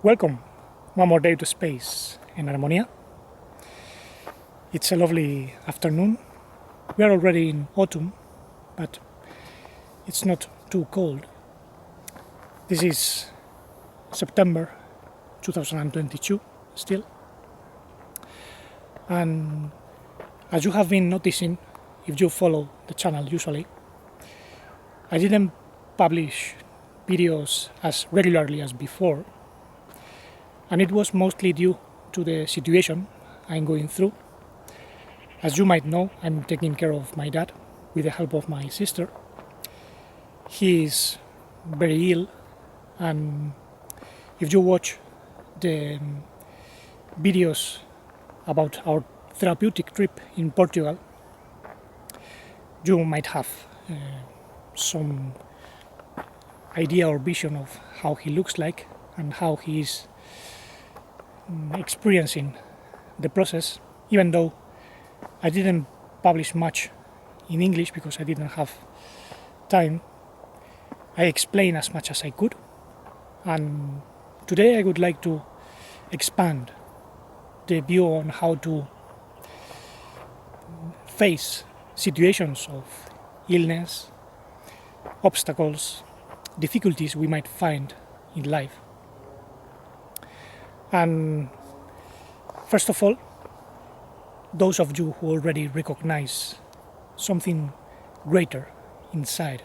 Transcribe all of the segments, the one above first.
Welcome one more day to space in Armonia. It's a lovely afternoon. We are already in autumn, but it's not too cold. This is September 2022 still. And as you have been noticing, if you follow the channel usually, I didn't publish videos as regularly as before, and it was mostly due to the situation I'm going through. As you might know, I'm taking care of my dad with the help of my sister. He is very ill, and if you watch the videos about our therapeutic trip in Portugal, you might have some idea or vision of how he looks like and how he is experiencing the process, even though I didn't publish much in English because I didn't have time. I explained as much as I could, and today I would like to expand the view on how to face situations of illness, obstacles, difficulties we might find in life. And first of all, those of you who already recognize something greater inside,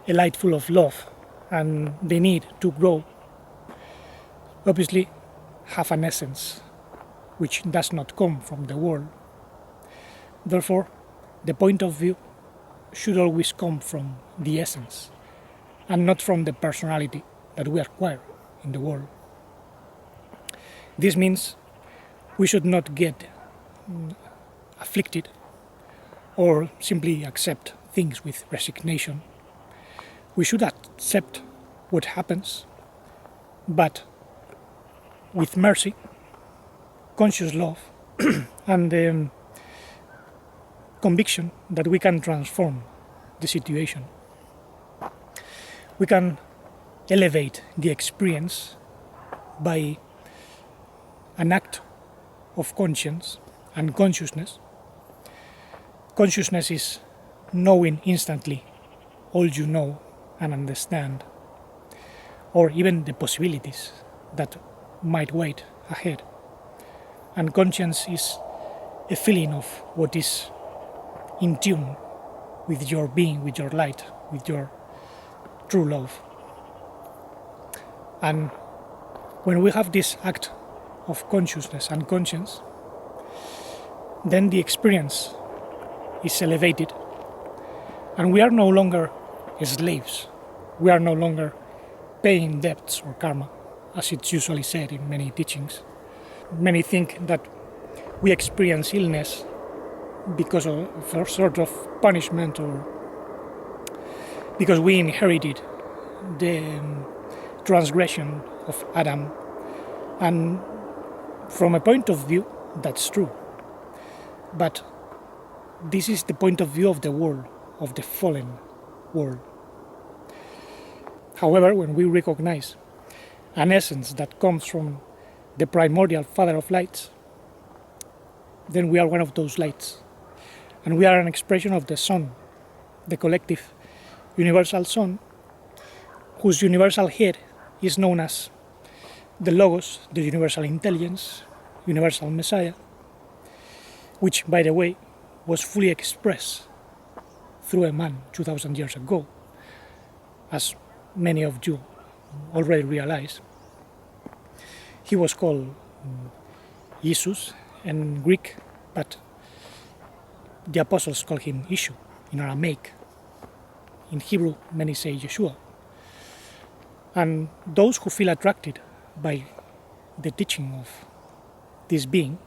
a light full of love and the need to grow, obviously have an essence which does not come from the world. Therefore, the point of view should always come from the essence and not from the personality that we acquire in the world. This means we should not get afflicted or simply accept things with resignation. We should accept what happens, but with mercy, conscious love, and the conviction that we can transform the situation. We can elevate the experience by an act of conscience and consciousness. Consciousness is knowing instantly all you know and understand, or even the possibilities that might wait ahead. And conscience is a feeling of what is in tune with your being, with your light, with your true love. And when we have this act of consciousness and conscience, then the experience is elevated, and we are no longer slaves. We are no longer paying debts or karma, as it's usually said in many teachings. Many think that we experience illness because of a sort of punishment, or because we inherited the transgression of Adam. And from a point of view, that's true. But this is the point of view of the world, of the fallen world. However, when we recognize an essence that comes from the primordial Father of Lights, then we are one of those lights. And we are an expression of the Sun, the collective universal Sun, whose universal head is known as the Logos, the universal intelligence, universal Messiah, which, by the way, was fully expressed through a man 2000 years ago, as many of you already realize. He was called Jesus in Greek, but the apostles call him Yeshu in Aramaic. In Hebrew, many say Yeshua. And those who feel attracted by the teaching of this being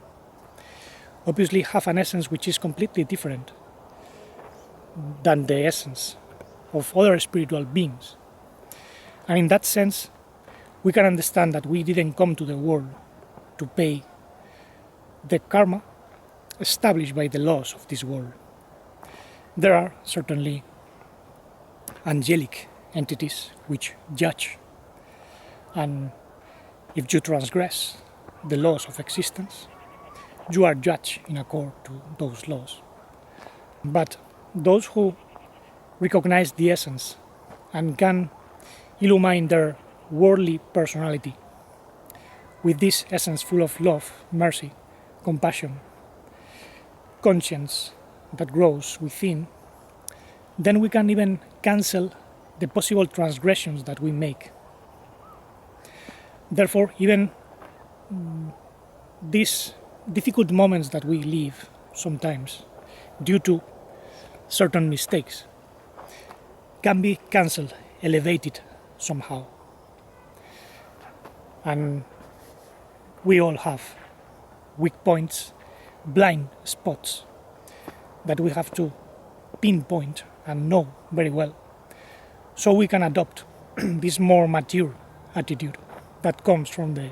obviously have an essence which is completely different than the essence of other spiritual beings. And in that sense, we can understand that we didn't come to the world to pay the karma established by the laws of this world. There are certainly angelic entities which judge and If you transgress the laws of existence, you are judged in accord to those laws. But those who recognize the essence and can illumine their worldly personality with this essence full of love, mercy, compassion, conscience that grows within, then we can even cancel the possible transgressions that we make. Therefore, even these difficult moments that we live sometimes due to certain mistakes can be cancelled, elevated somehow. And we all have weak points, blind spots that we have to pinpoint and know very well, so we can adopt this more mature attitude that comes from the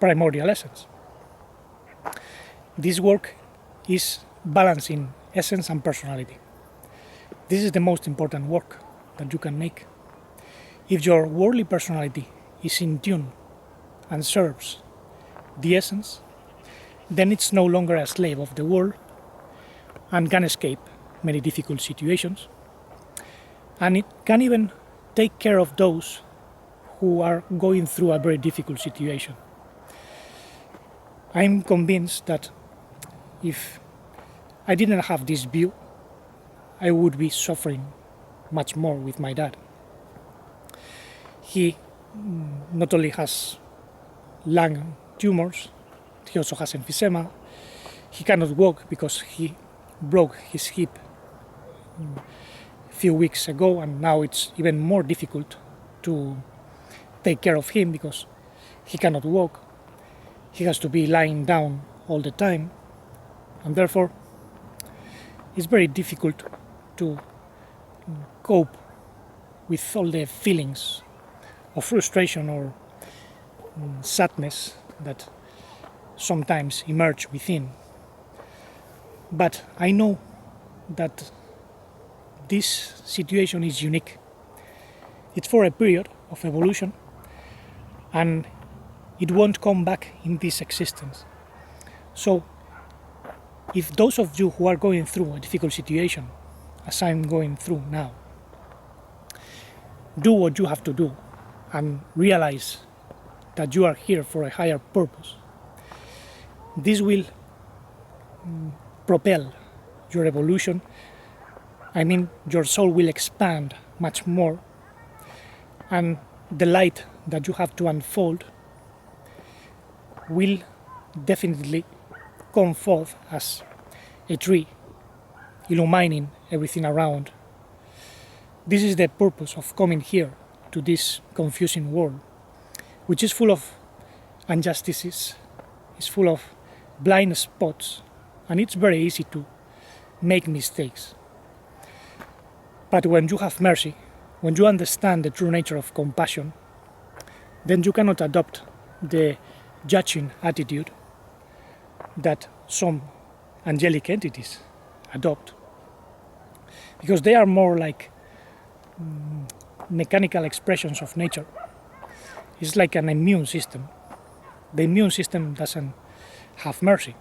primordial essence. This work is balancing essence and personality. This is the most important work that you can make. If your worldly personality is in tune and serves the essence, then it's no longer a slave of the world and can escape many difficult situations. And it can even take care of those who are going through a very difficult situation. I'm convinced that if I didn't have this view, I would be suffering much more with my dad. He not only has lung tumors, he also has emphysema. He cannot walk because he broke his hip a few weeks ago, and now it's even more difficult to take care of him because he cannot walk. He has to be lying down all the time, and therefore it's very difficult to cope with all the feelings of frustration or sadness that sometimes emerge within. But I know that this situation is unique. It's for a period of evolution, and it won't come back in this existence. So if those of you who are going through a difficult situation, as I'm going through now, do what you have to do and realize that you are here for a higher purpose, this will propel your evolution. I mean, your soul will expand much more, and the light that you have to unfold will definitely come forth as a tree, illumining everything around. This is the purpose of coming here to this confusing world, which is full of injustices, is full of blind spots, and it's very easy to make mistakes. But when you have mercy, when you understand the true nature of compassion, then you cannot adopt the judging attitude that some angelic entities adopt, because they are more like mechanical expressions of nature. It's like an immune system. The immune system doesn't have mercy.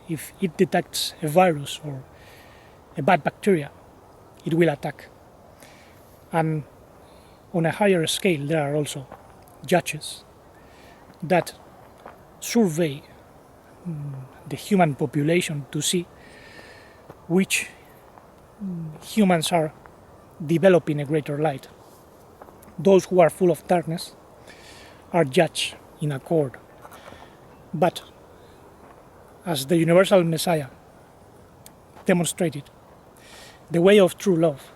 If it detects a virus or a bad bacteria, it will attack. And on a higher scale, there are also judges that survey the human population to see which humans are developing a greater light. Those who are full of darkness are judged in accord. But as the universal Messiah demonstrated, the way of true love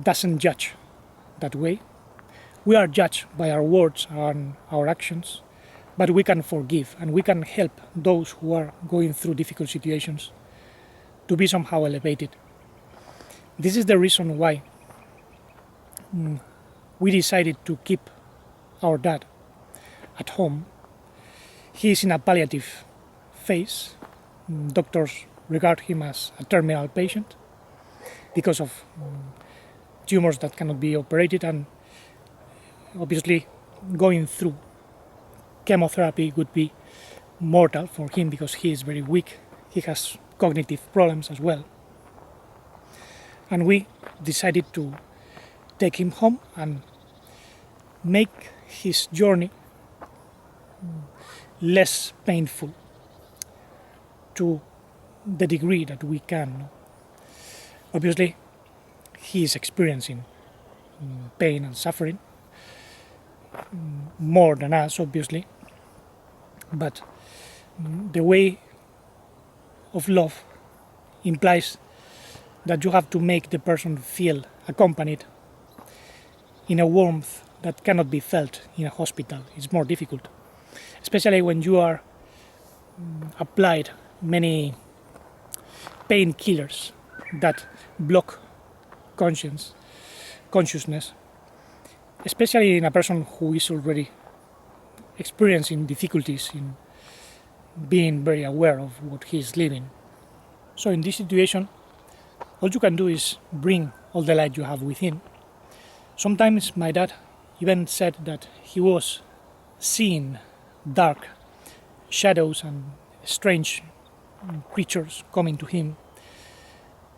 doesn't judge that way. We are judged by our words and our actions, but we can forgive and we can help those who are going through difficult situations to be somehow elevated. This is the reason why we decided to keep our dad at home. He is in a palliative phase. Doctors regard him as a terminal patient because of tumors that cannot be operated, and obviously going through chemotherapy would be mortal for him because he is very weak. He has cognitive problems as well. And we decided to take him home and make his journey less painful to the degree that we can. Obviously, he is experiencing pain and suffering more than us, obviously, but the way of love implies that you have to make the person feel accompanied in a warmth that cannot be felt in a hospital. It's more difficult, especially when you are applied many painkillers that block consciousness, especially in a person who is already experiencing difficulties in being very aware of what he is living. So in this situation, all you can do is bring all the light you have within. Sometimes my dad even said that he was seeing dark shadows and strange creatures coming to him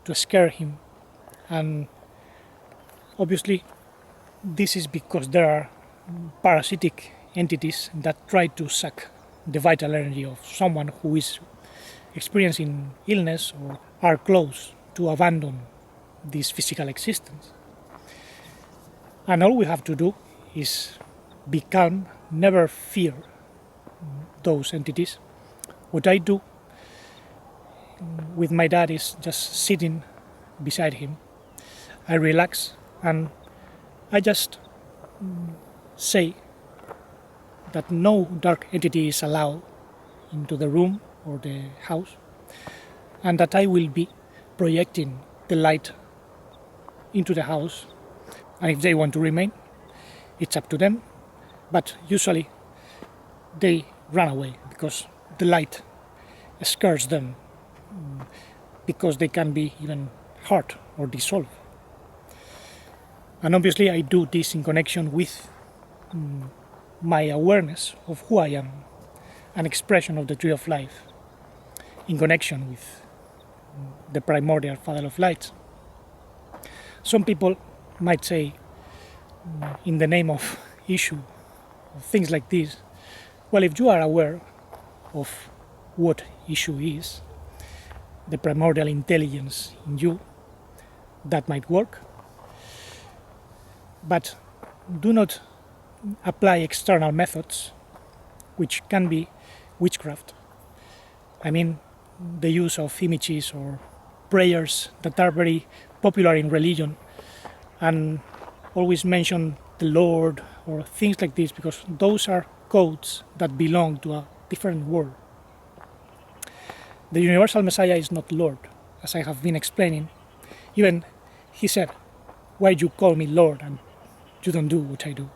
to scare him, and obviously this is because there are parasitic entities that try to suck the vital energy of someone who is experiencing illness or are close to abandon this physical existence. And all we have to do is be calm, never fear those entities. What I do with my dad is just sitting beside him. I relax and I just say that no dark entity is allowed into the room or the house, and that I will be projecting the light into the house, and if they want to remain, it's up to them, but usually they run away because the light scares them, because they can be even hurt or dissolved. And obviously I do this in connection with my awareness of who I am, an expression of the tree of life, in connection with the primordial Father of Lights. Some people might say, in the name of issue, of things like this, well, if you are aware of what issue is, the primordial intelligence in you, that might work. But do not apply external methods, which can be witchcraft. I mean, the use of images or prayers that are very popular in religion and always mention the Lord or things like this, because those are codes that belong to a different world. The Universal Messiah is not Lord, as I have been explaining. Even he said, "Why do you call me Lord and you don't do what I do?"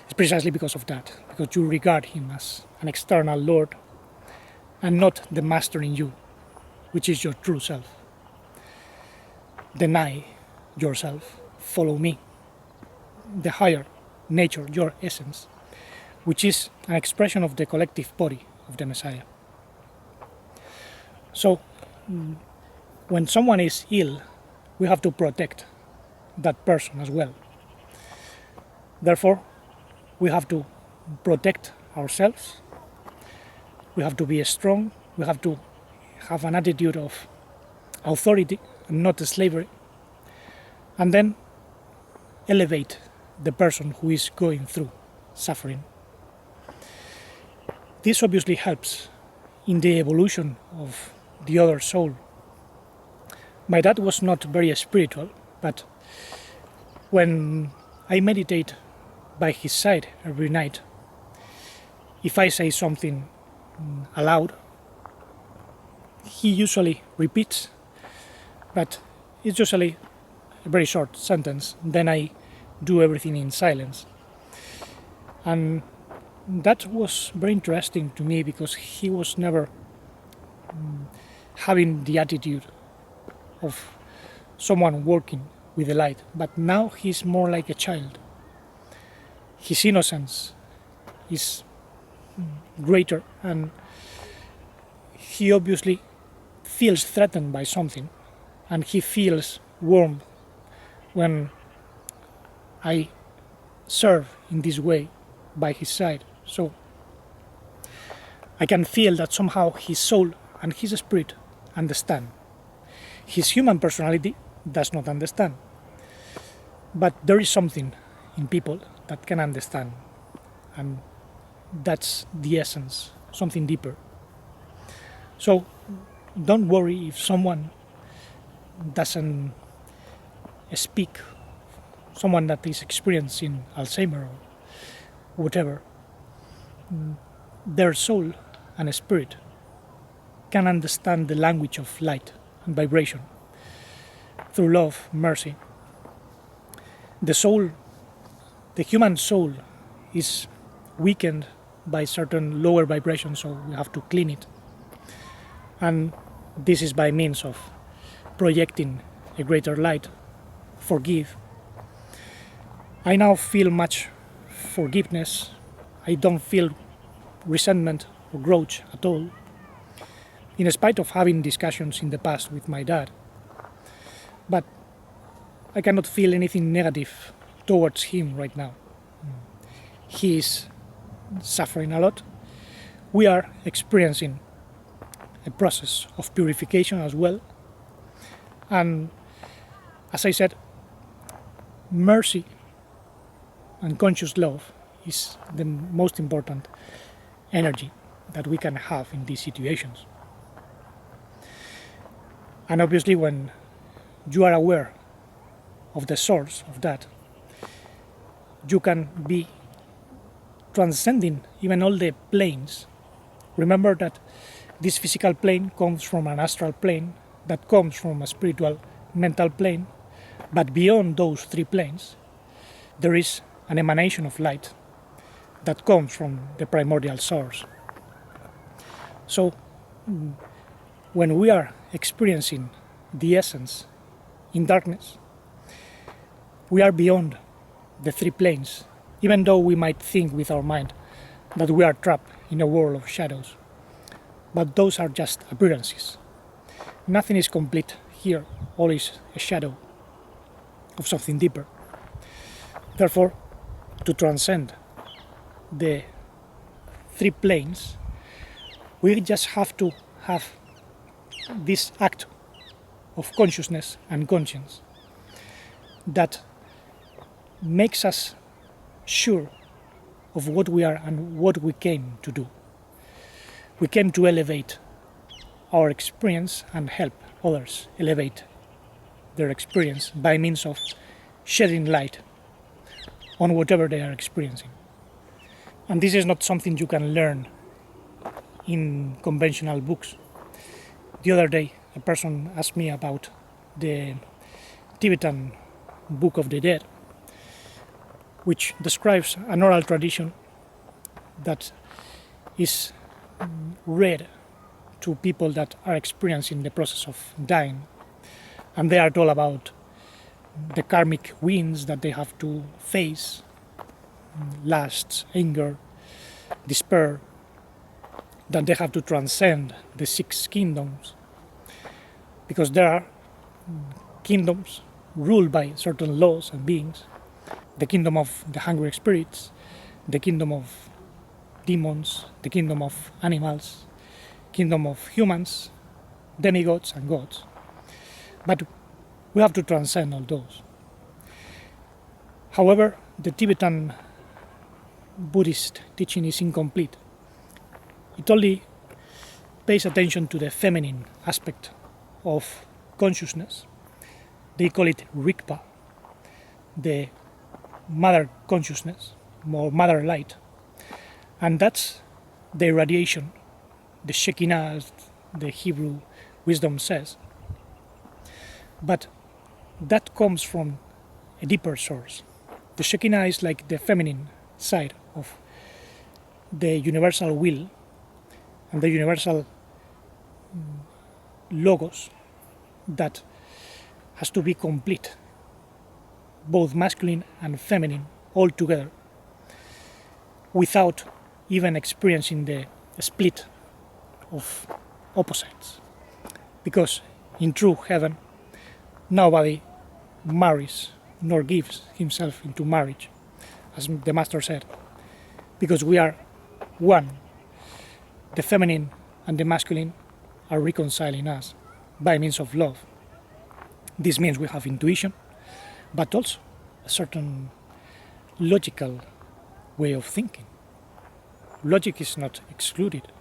It's precisely because of that, because you regard him as an external Lord and not the master in you, which is your true self. Deny yourself, follow me, the higher nature, your essence, which is an expression of the collective body of the Messiah. So, when someone is ill, we have to protect that person as well. Therefore, we have to protect ourselves, we have to be strong, we have to have an attitude of authority and not slavery, and then elevate the person who is going through suffering. This obviously helps in the evolution of the other soul. My dad was not very spiritual, but when I meditate by his side every night, if I say something aloud, he usually repeats, but it's usually a very short sentence. Then I do everything in silence. And that was very interesting to me, because he was never having the attitude of someone working with the light, but now he's more like a child. His innocence is greater, and he obviously feels threatened by something, and he feels warm when I serve in this way by his side. So I can feel that somehow his soul and his spirit understand. His human personality does not understand. But there is something in people that can understand, and that's the essence, something deeper. So don't worry if someone doesn't speak, someone that is experiencing Alzheimer or whatever. Their soul and spirit can understand the language of light and vibration through love, mercy. The soul, the human soul, is weakened by certain lower vibrations, so we have to clean it. And this is by means of projecting a greater light, forgive. I now feel much forgiveness. I don't feel resentment or grudge at all, in spite of having discussions in the past with my dad. But I cannot feel anything negative towards him right now. He is suffering a lot. We are experiencing a process of purification as well. And as I said, mercy and conscious love is the most important energy that we can have in these situations. And obviously, when you are aware of the source of that, you can be transcending even all the planes. Remember that this physical plane comes from an astral plane, that comes from a spiritual mental plane, but beyond those three planes, there is an emanation of light that comes from the primordial source. So, when we are experiencing the essence in darkness, we are beyond the three planes, even though we might think with our mind that we are trapped in a world of shadows. But those are just appearances. Nothing is complete here, all is a shadow of something deeper. Therefore, to transcend the three planes, we just have to have this act of consciousness and conscience that makes us sure of what we are and what we came to do. We came to elevate our experience and help others elevate their experience by means of shedding light on whatever they are experiencing. And this is not something you can learn in conventional books. The other day, a person asked me about the Tibetan Book of the Dead, which describes an oral tradition that is read to people that are experiencing the process of dying. And they are told about the karmic winds that they have to face, lust, anger, despair, that they have to transcend the 6 kingdoms, because there are kingdoms ruled by certain laws and beings: the kingdom of the hungry spirits, the kingdom of demons, the kingdom of animals, kingdom of humans, demigods and gods. But we have to transcend all those. However, the Tibetan Buddhist teaching is incomplete. It only pays attention to the feminine aspect of consciousness. They call it Rigpa, the mother consciousness, or mother light. And that's the irradiation, the Shekinah, as the Hebrew wisdom says. But that comes from a deeper source. The Shekinah is like the feminine side of the universal will and the universal logos that has to be complete, both masculine and feminine all together, without even experiencing the split of opposites. Because in true heaven, nobody marries nor gives himself into marriage, as the Master said, because we are one. The feminine and the masculine are reconciling us by means of love. This means we have intuition, but also a certain logical way of thinking. Logic is not excluded.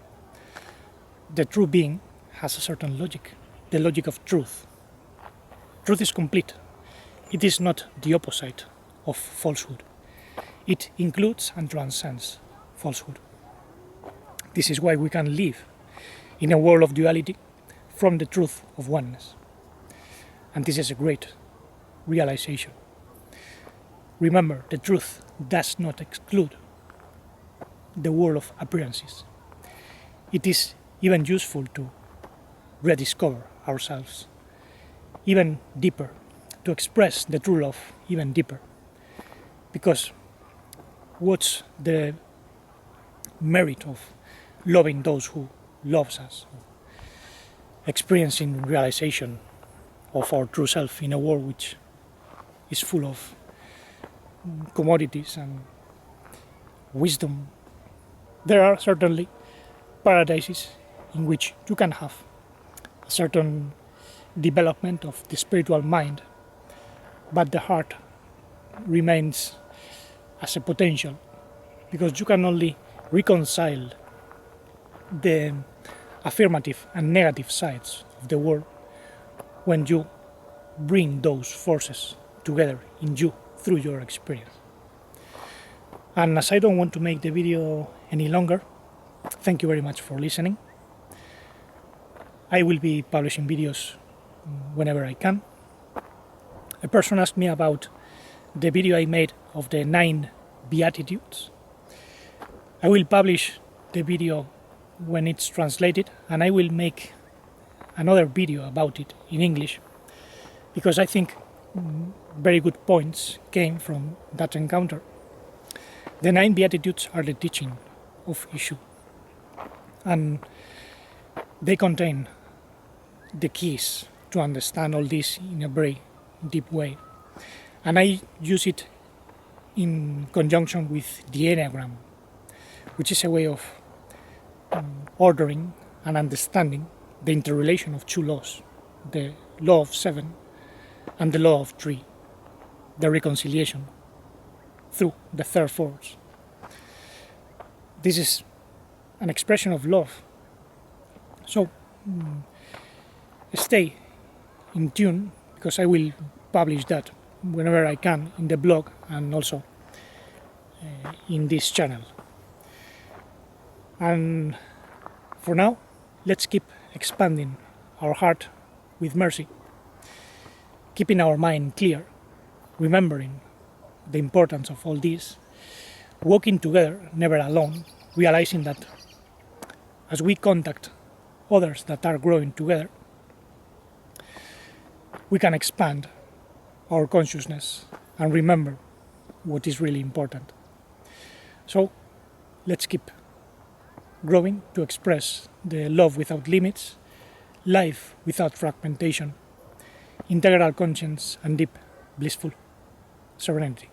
The true being has a certain logic, the logic of truth. Truth is complete. It is not the opposite of falsehood. It includes and transcends falsehood. This is why we can live in a world of duality from the truth of oneness. And this is a great realization. Remember, the truth does not exclude the world of appearances. It is even useful to rediscover ourselves even deeper, to express the true love even deeper. Because what's the merit of loving those who loves us, experiencing realization of our true self in a world which is full of commodities and wisdom? There are certainly paradises in which you can have a certain development of the spiritual mind, but the heart remains as a potential, because you can only reconcile the affirmative and negative sides of the world when you bring those forces together in you through your experience. And as I don't want to make the video any longer, thank you very much for listening. I will be publishing videos whenever I can. A person asked me about the video I made of the 9 Beatitudes. I will publish the video when it's translated, and I will make another video about it in English, because I think very good points came from that encounter. The 9 Beatitudes are the teaching of Yeshu, and they contain the keys to understand all this in a very deep way. And I use it in conjunction with the Enneagram, which is a way of ordering and understanding the interrelation of 2 laws, the law of 7 and the law of 3, the reconciliation through the third force. This is an expression of love. So stay in tune, because I will publish that whenever I can in the blog and also in this channel. And for now, let's keep expanding our heart with mercy, keeping our mind clear, remembering the importance of all this, walking together, never alone, realizing that as we contact others that are growing together, we can expand our consciousness and remember what is really important. So let's keep growing to express the love without limits, life without fragmentation, integral conscience and deep blissful serenity.